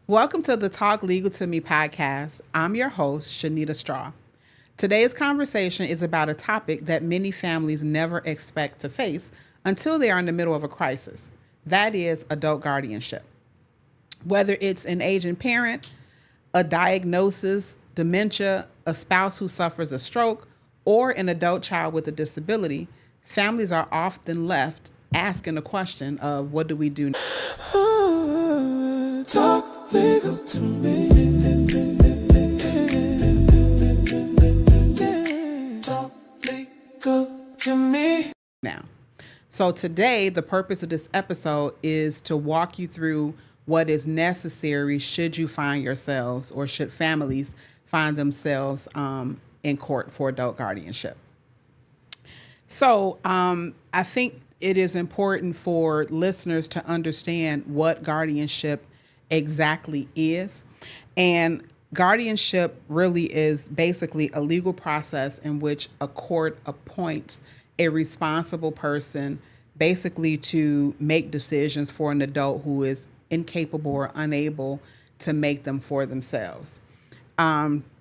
Welcome to the Talk Legal to Me podcast. I'm your host, Shanita Straw. Today's conversation is about a topic that many families never expect to face until they are in the middle of a crisis. That is adult guardianship. Whether it's an aging parent, a diagnosis, dementia, a spouse who suffers a stroke, or an adult child with a disability, families are often left asking the question of what do we do now? Talk legal to me. Talk legal to me. Now. So today, the purpose of this episode is to walk you through what is necessary should you find yourselves or should families find themselves in court for adult guardianship. So I think it is important for listeners to understand what guardianship exactly is. And guardianship really is basically a legal process in which a court appoints a responsible person basically to make decisions for an adult who is incapable or unable to make them for themselves.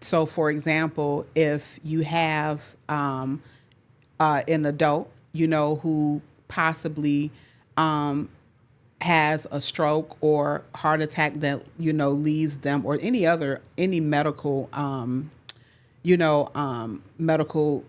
So, for example, if you have an adult, who possibly has a stroke or heart attack that, leaves them or any medical, medical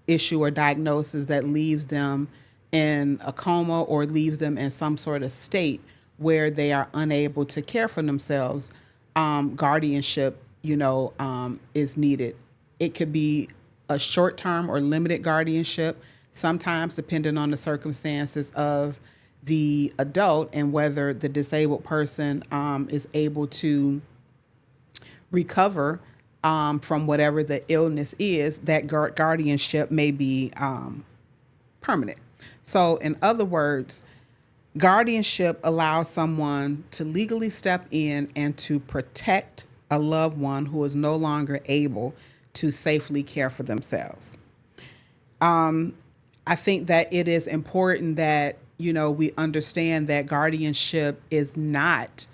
issue or diagnosis that leaves them in a coma or leaves them in some sort of state where they are unable to care for themselves, guardianship, is needed. It could be a short-term or limited guardianship, sometimes depending on the circumstances of the adult and whether the disabled person is able to recover from whatever the illness is. That guardianship may be permanent. So, in other words, guardianship allows someone to legally step in and to protect a loved one who is no longer able to safely care for themselves. I think that it is important that, we understand that guardianship is not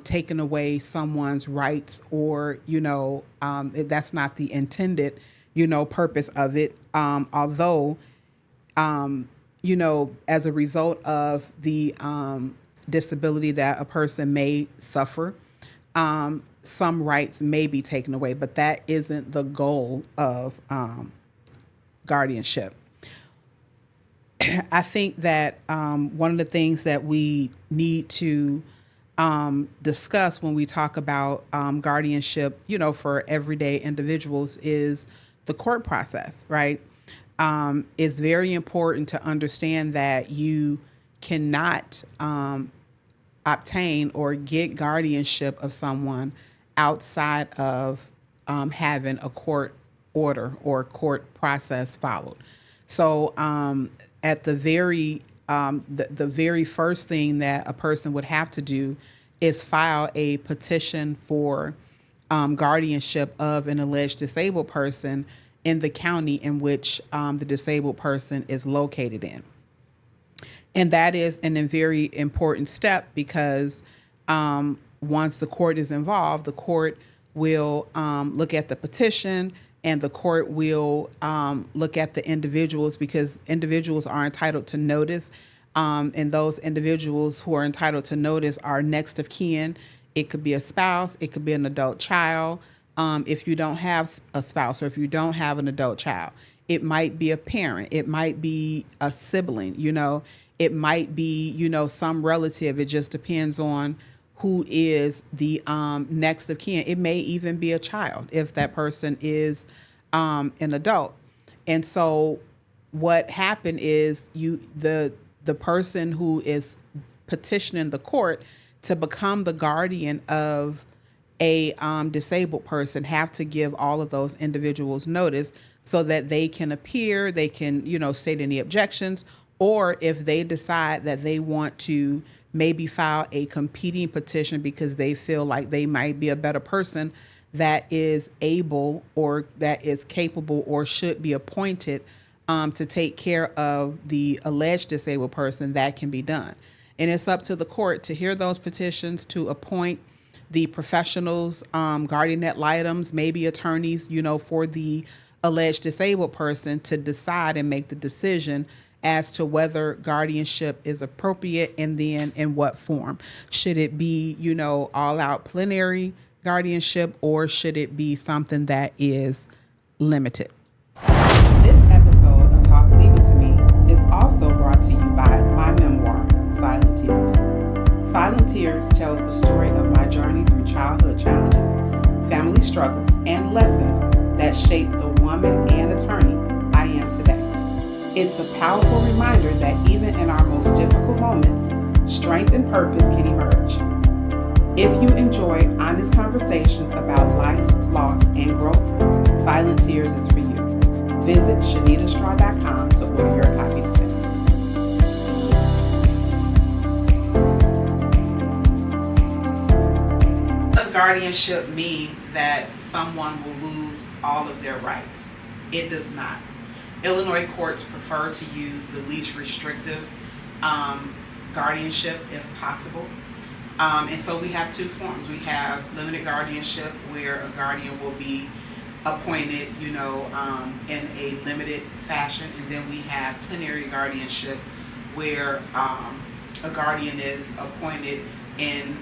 taking away someone's rights or, that's not the intended, purpose of it. Although, as a result of the disability that a person may suffer, some rights may be taken away, but that isn't the goal of guardianship. I think that one of the things that we need to discuss when we talk about guardianship, for everyday individuals is the court process, right? It's very important to understand that you cannot obtain or get guardianship of someone outside of having a court order or court process followed. So at the very first thing that a person would have to do is file a petition for guardianship of an alleged disabled person in the county in which the disabled person is located in. And that is a very important step because once the court is involved, the court will look at the petition and the court will look at the individuals because individuals are entitled to notice. And those individuals who are entitled to notice are next of kin. It could be a spouse. It could be an adult child. If you don't have a spouse or if you don't have an adult child, it might be a parent. It might be a sibling, It might be, some relative. It just depends on who is the next of kin. It may even be a child if that person is an adult. And so what happened is the person who is petitioning the court to become the guardian of a disabled person have to give all of those individuals notice so that they can appear, they can, state any objections, or if they decide that they want to maybe file a competing petition because they feel like they might be a better person that is able or that is capable or should be appointed to take care of the alleged disabled person, that can be done. And it's up to the court to hear those petitions, to appoint the professionals, guardian ad litems, maybe attorneys, for the alleged disabled person to decide and make the decision as to whether guardianship is appropriate and then in what form. Should it be, all out plenary guardianship, or should it be something that is limited? This episode of Talk Legal to Me is also brought to you by my memoir, Silent Tears. Silent Tears tells the story of my journey through childhood challenges, family struggles, and lessons that shaped the woman and attorney I am today. It's a powerful reminder that even in our most difficult moments, strength and purpose can emerge. If you enjoy honest conversations about life, loss, and growth, Silent Tears is for you. Visit ShanitaStraw.com to order your copy today. Does guardianship mean that someone will lose all of their rights? It does not. Illinois courts prefer to use the least restrictive guardianship if possible. And so we have two forms. We have limited guardianship, where a guardian will be appointed, in a limited fashion. And then we have plenary guardianship, where a guardian is appointed in,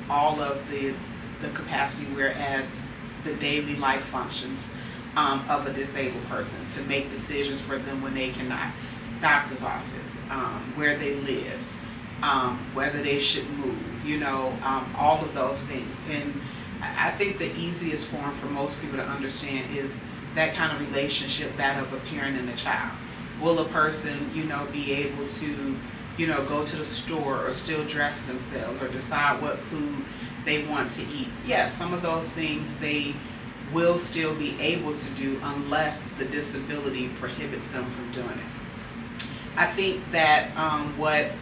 all of the capacity, whereas the daily life functions of a disabled person, to make decisions for them when they cannot. Doctor's office, where they live, whether they should move, all of those things. And I think the easiest form for most people to understand is that kind of relationship, that of a parent and a child. Will a person, be able to, go to the store or still dress themselves or decide what food they want to eat? Yes, some of those things they will still be able to do unless the disability prohibits them from doing it. I think that what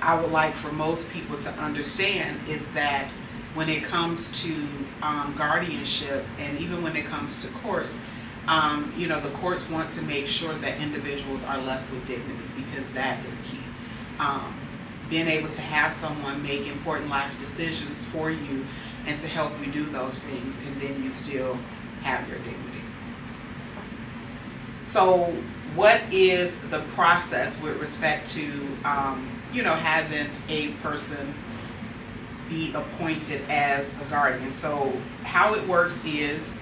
I would like for most people to understand is that when it comes to guardianship, and even when it comes to courts, the courts want to make sure that individuals are left with dignity, because that is key. Being able to have someone make important life decisions for you and to help you do those things, and then you still have your dignity. So what is the process with respect to, having a person be appointed as a guardian? So how it works is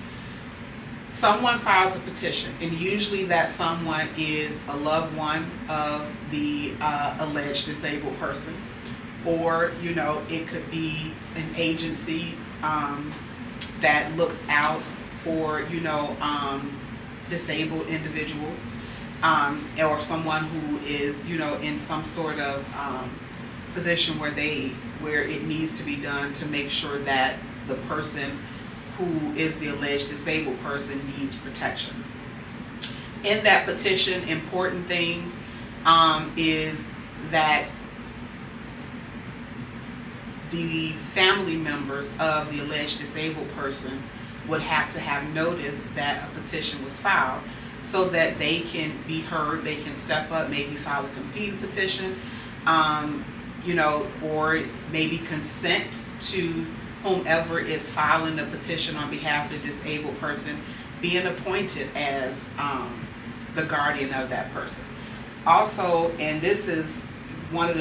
someone files a petition, and usually that someone is a loved one of the alleged disabled person, or it could be an agency that looks out for disabled individuals, or someone who is in some sort of position where it needs to be done to make sure that the person who is the alleged disabled person needs protection. In that petition, important things is that the family members of the alleged disabled person would have to have notice that a petition was filed, so that they can be heard, they can step up, maybe file a competing petition, or maybe consent to whomever is filing the petition on behalf of the disabled person being appointed as the guardian of that person. Also, and this is one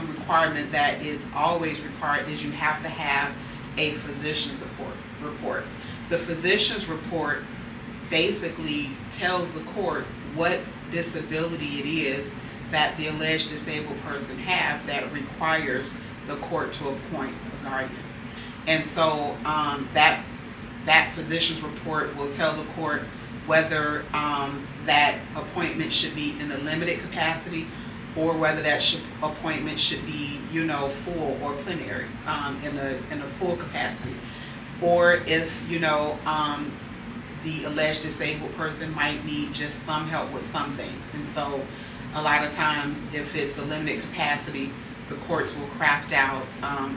requirement that is always required, is you have to have a physician's report. The physician's report basically tells the court what disability it is that the alleged disabled person have that requires the court to appoint a guardian. And so that physician's report will tell the court whether that appointment should be in a limited capacity, or whether that appointment should be, full or plenary, in a full capacity, or if the alleged disabled person might need just some help with some things. And so a lot of times, if it's a limited capacity, the courts will craft out an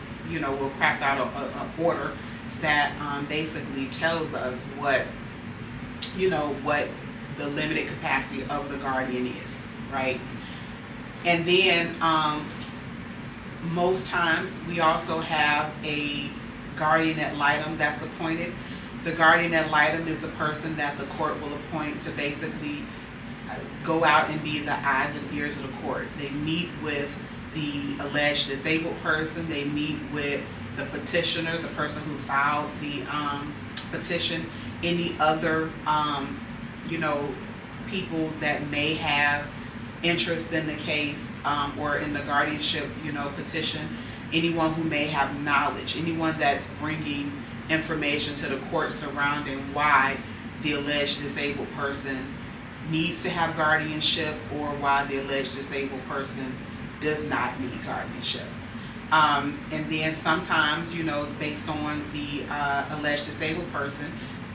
order that basically tells us what the limited capacity of the guardian is, right? And then Most times, we also have a guardian ad litem that's appointed. The guardian ad litem is a person that the court will appoint to basically go out and be the eyes and ears of the court. They meet with the alleged disabled person. They meet with the petitioner, the person who filed the petition, any other people that may have interest in the case or in the guardianship petition, anyone who may have knowledge, anyone that's bringing information to the court surrounding why the alleged disabled person needs to have guardianship or why the alleged disabled person does not need guardianship. And then sometimes, based on the alleged disabled person,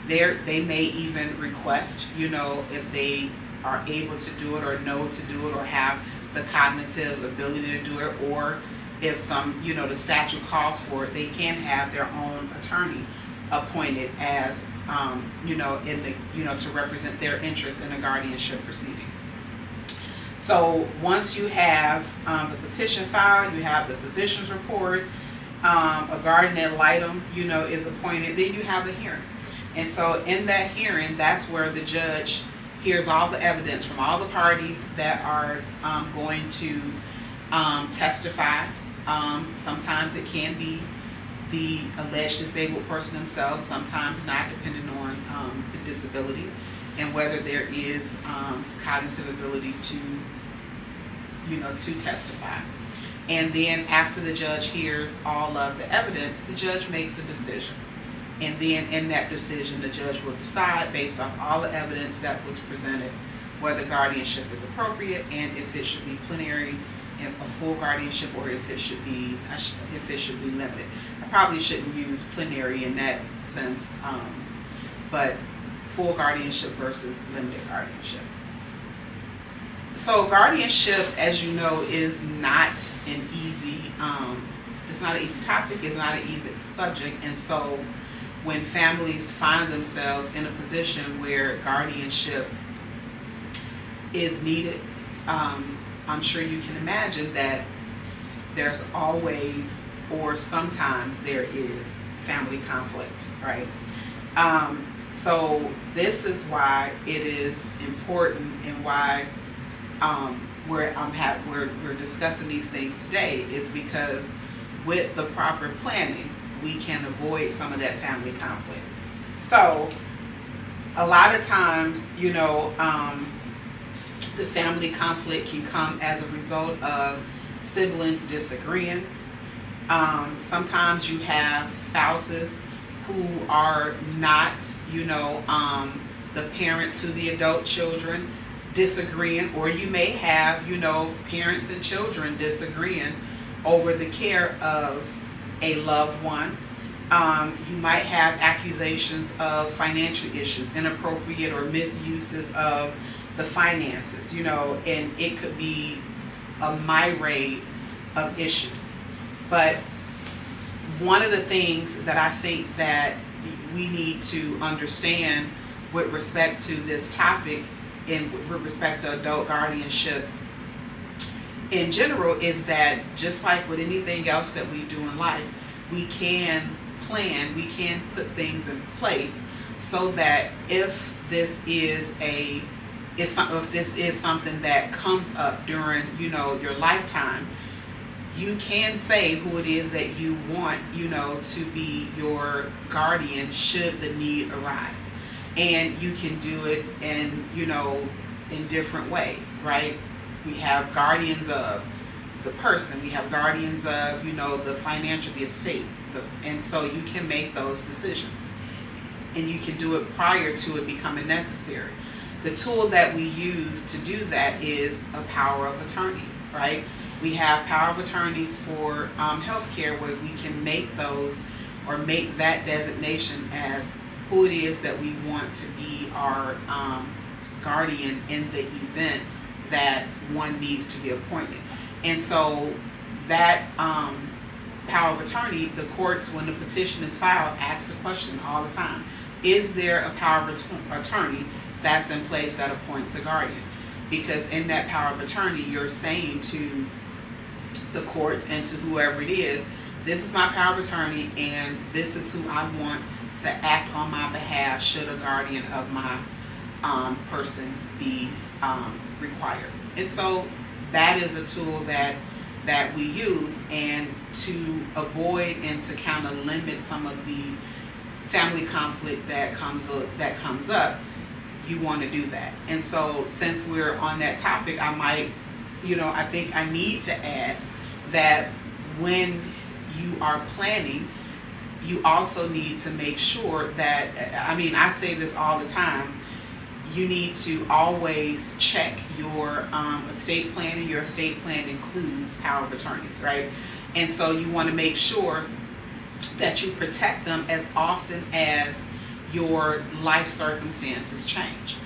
they may even request, if they are able to do it or know to do it or have the cognitive ability to do it, or if the statute calls for it, they can have their own attorney appointed as, to represent their interest in a guardianship proceeding. So once you have the petition filed, you have the physician's report, a guardian ad litem, is appointed, then you have a hearing. And so in that hearing, that's where the judge hears all the evidence from all the parties that are going to testify. Sometimes it can be the alleged disabled person themselves, sometimes not, depending on the disability and whether there is cognitive ability to testify. And then after the judge hears all of the evidence, the judge makes a decision. And then in that decision, the judge will decide, based on all the evidence that was presented, whether guardianship is appropriate and if it should be plenary, a full guardianship, or if it should be limited. I probably shouldn't use plenary in that sense, but full guardianship versus limited guardianship. So guardianship, as you know, is not an easy. It's not an easy topic. It's not an easy subject, and so when families find themselves in a position where guardianship is needed, I'm sure you can imagine that there's always, or sometimes there is, family conflict, right? So this is why it is important, and why we're discussing these things today, is because with the proper planning, we can avoid some of that family conflict. So a lot of times, the family conflict can come as a result of siblings disagreeing. Sometimes you have spouses who are not, the parent to the adult children disagreeing, or you may have, parents and children disagreeing over the care of a loved one. You might have accusations of financial issues, inappropriate or misuses of the finances, and it could be a myriad of issues. But one of the things that I think that we need to understand with respect to this topic and with respect to adult guardianship in general is that, just like with anything else that we do in life, we can plan, we can put things in place so that if this is something that comes up during, your lifetime, you can say who it is that you want, to be your guardian should the need arise. And you can do it in, in different ways, right? We have guardians of the person, we have guardians of, the financial, the estate, and so you can make those decisions. And you can do it prior to it becoming necessary. The tool that we use to do that is a power of attorney, right? We have power of attorneys for healthcare, where we can make those, or make that designation as who it is that we want to be our guardian in the event that one needs to be appointed. And so that power of attorney, the courts, when the petition is filed, ask the question all the time: is there a power of attorney that's in place that appoints a guardian? Because in that power of attorney, you're saying to the courts and to whoever it is, this is my power of attorney, and this is who I want to act on my behalf should a guardian of my person be required. And so that is a tool that we use, and to avoid and to kind of limit some of the family conflict that comes up, you want to do that. And so since we're on that topic, I think I need to add that when you are planning, you also need to make sure that, I say this all the time, you need to always check your estate plan, and your estate plan includes power of attorneys, right? And so you want to make sure that you protect them as often as your life circumstances change.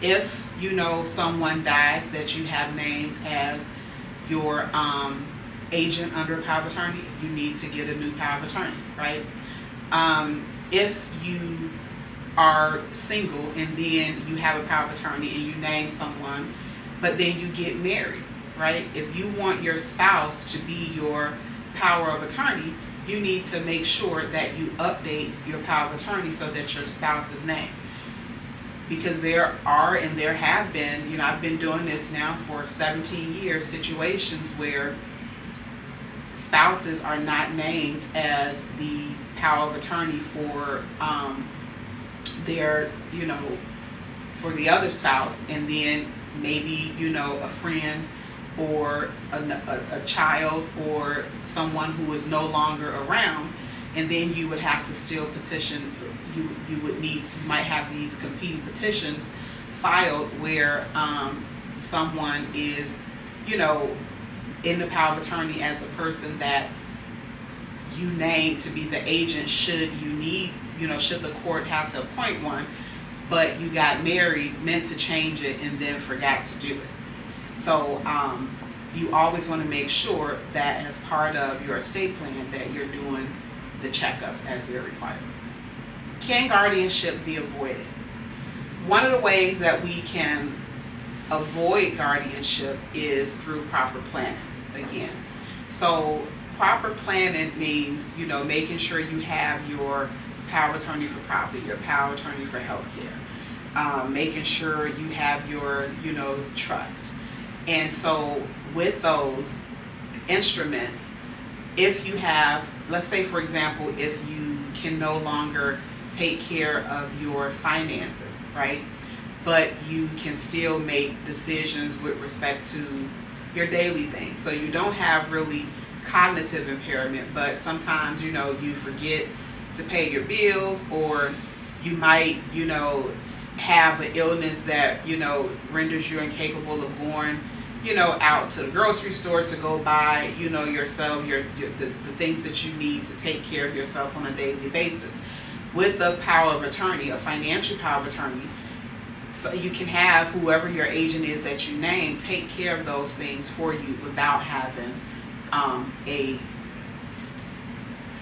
If you know someone dies that you have named as your agent under power of attorney, you need to get a new power of attorney, right? If you are single and then you have a power of attorney and you name someone, but then you get married, right? If you want your spouse to be your power of attorney, you need to make sure that you update your power of attorney so that your spouse is named. Because there are, and there have been, I've been doing this now for 17 years, situations where spouses are not named as the power of attorney for their, for the other spouse, and then maybe, a friend or a child or someone who is no longer around, and then you would have to still petition. You might have these competing petitions filed where someone is, in the power of attorney as a person that you name to be the agent should you need, should the court have to appoint one, but you got married, meant to change it, and then forgot to do it. So you always want to make sure that as part of your estate plan that you're doing the checkups as they're required. Can guardianship be avoided? One of the ways that we can avoid guardianship is through proper planning, again. So proper planning means, making sure you have your power of attorney for property, your power of attorney for healthcare, making sure you have your, trust. And so with those instruments, if you have, let's say for example, if you can no longer take care of your finances, right? But you can still make decisions with respect to your daily things. So you don't have really cognitive impairment, but sometimes, you forget to pay your bills, or you might, have an illness that, renders you incapable of going, out to the grocery store to go buy, yourself, the things that you need to take care of yourself on a daily basis. With the power of attorney, a financial power of attorney, so you can have whoever your agent is that you name take care of those things for you without having a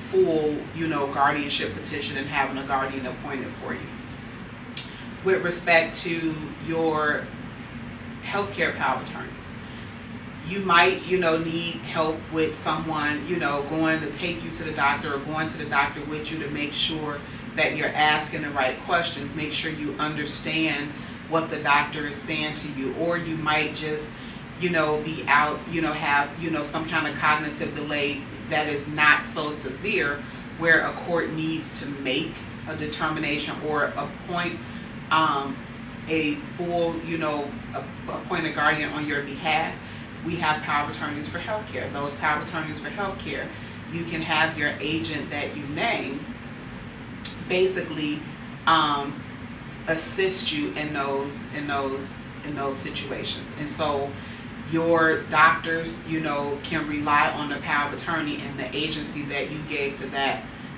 full, guardianship petition and having a guardian appointed for you. With respect to your healthcare power of attorneys, you might, need help with someone, going to take you to the doctor or going to the doctor with you to make sure that you're asking the right questions. Make sure you understand what the doctor is saying to you, or you might just, be out, have, some kind of cognitive delay that is not so severe where a court needs to make a or appoint a full, appoint a guardian on your behalf. We have power of attorneys for healthcare. Those power of attorneys for healthcare, you can have your agent that you name basically assist you in those situations. And so your doctors, can rely on the power of attorney and the agency that you gave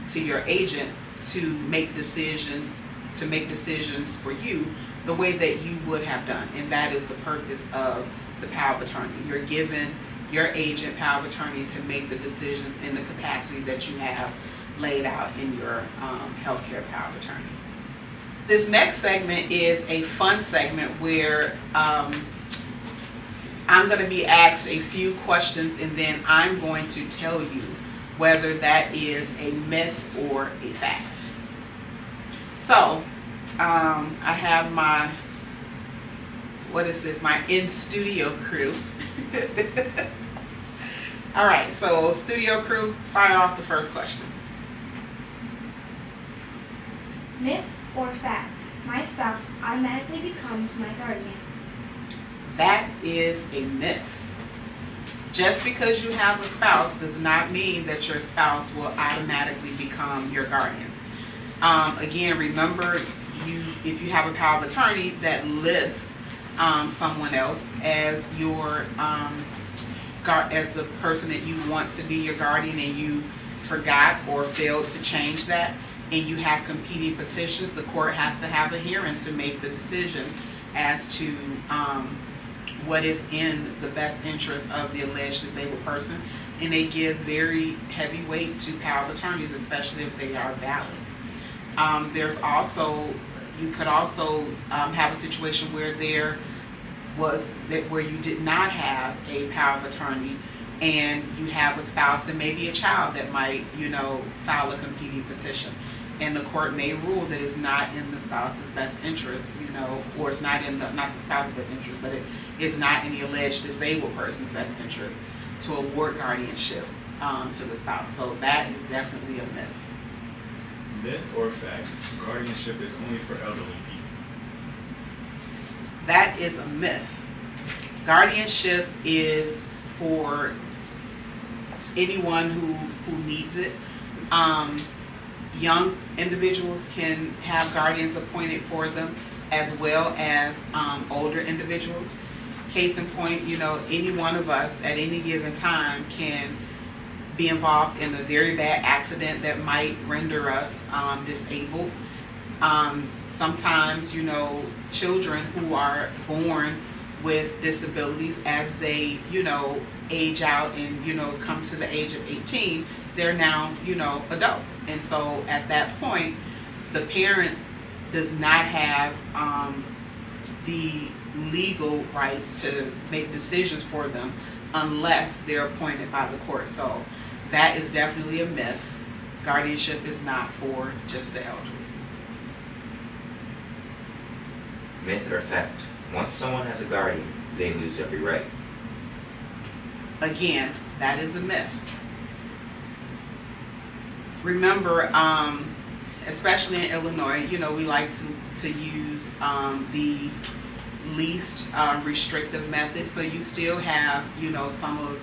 to your agent to make decisions for you the way that you would have done. And that is the purpose of the power of attorney. You're given your agent power of attorney to make the decisions in the capacity that you have laid out in your healthcare power of attorney. This next segment is a fun segment where I'm going to be asked a few questions, and then I'm going to tell you whether that is a myth or a fact. So, I have my, what is this, my in-studio crew. All right, so studio crew, fire off the first question. Myth or fact? My spouse automatically becomes my guardian. That is a myth. Just because you have a spouse does not mean that your spouse will automatically become your guardian. Again, remember, if you have a power of attorney that lists someone else as your as the person that you want to be your guardian, and you forgot or failed to change that, and you have competing petitions, the court has to have a hearing to make the decision as to what is in the best interest of the alleged disabled person. And they give very heavy weight to power of attorneys, especially if they are valid. There's also, you could also have a situation where where you did not have a power of attorney, and you have a spouse and maybe a child that might, file a competing petition. And the court may rule that it's not in the spouse's best interest, or it's not in not the spouse's best interest, but it is not in the alleged disabled person's best interest to award guardianship to the spouse. So that is definitely a myth. Myth or fact? Guardianship is only for elderly people. That is a myth. Guardianship is for anyone who needs it. Young individuals can have guardians appointed for them, as well as older individuals. Case in point, any one of us at any given time can be involved in a very bad accident that might render us disabled. Sometimes, children who are born with disabilities, as they, age out and, come to the age of 18, they're now, adults. And so at that point, the parent does not have the legal rights to make decisions for them unless they're appointed by the court. So that is definitely a myth. Guardianship is not for just the elderly. Myth or fact? Once someone has a guardian, they lose every right. Again, that is a myth. Remember, especially in Illinois, we like to use the least restrictive method. So you still have, some of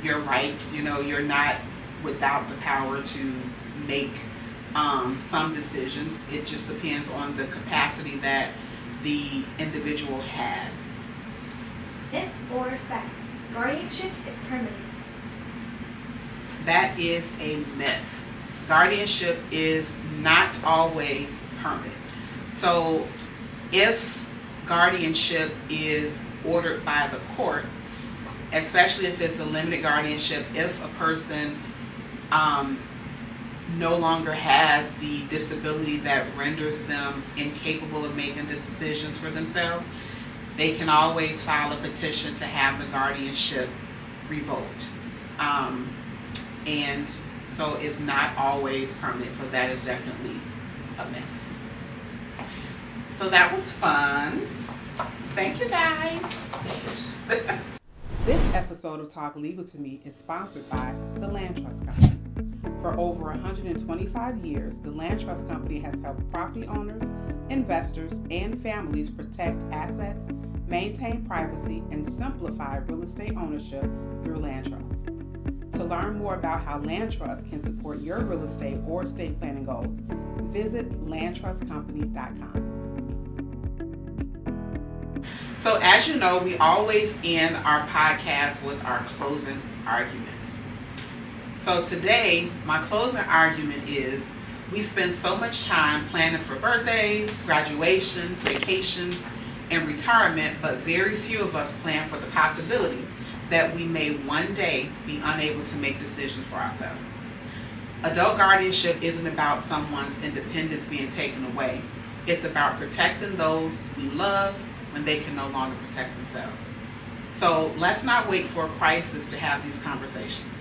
your rights. You're not without the power to make some decisions. It just depends on the capacity that the individual has. Myth or fact? Guardianship is permanent. That is a myth. Guardianship is not always permanent. So if guardianship is ordered by the court, especially if it's a limited guardianship, if a person no longer has the disability that renders them incapable of making the decisions for themselves, they can always file a petition to have the guardianship revoked. And so it's not always permanent. So that is definitely a myth. So that was fun. Thank you, guys. This episode of Talk Legal to Me is sponsored by the Land Trust Company. For over 125 years, the Land Trust Company has helped property owners, investors, and families protect assets, maintain privacy, and simplify real estate ownership through land trusts. To learn more about how Land Trust can support your real estate or estate planning goals, visit landtrustcompany.com. So as you know, we always end our podcast with our closing argument. So today, my closing argument is, we spend so much time planning for birthdays, graduations, vacations, and retirement, but very few of us plan for the possibility that we may one day be unable to make decisions for ourselves. Adult guardianship isn't about someone's independence being taken away. It's about protecting those we love when they can no longer protect themselves. So let's not wait for a crisis to have these conversations.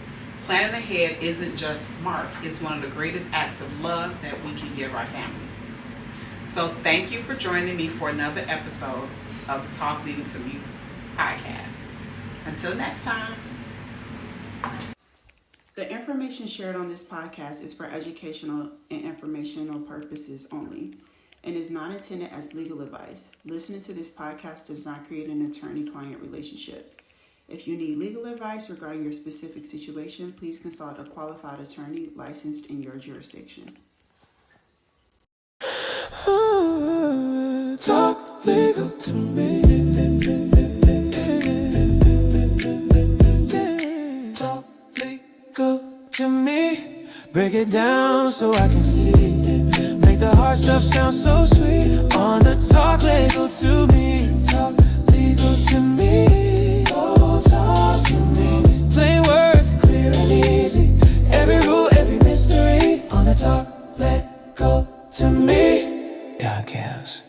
Planning ahead isn't just smart, it's one of the greatest acts of love that we can give our families. So thank you for joining me for another episode of the Talk Legal to Me podcast. Until next time. The information shared on this podcast is for educational and informational purposes only and is not intended as legal advice. Listening to this podcast does not create an attorney-client relationship. If you need legal advice regarding your specific situation, please consult a qualified attorney licensed in your jurisdiction. Talk legal to me. Talk legal to me. Break it down so I can see. Make the hard stuff sound so sweet. On the Talk Legal to Me. Talk legal to me. Oh, talk to me. Plain words, clear and easy. Every rule, every mystery. On the Talk Legal to Me. Yeah, I guess.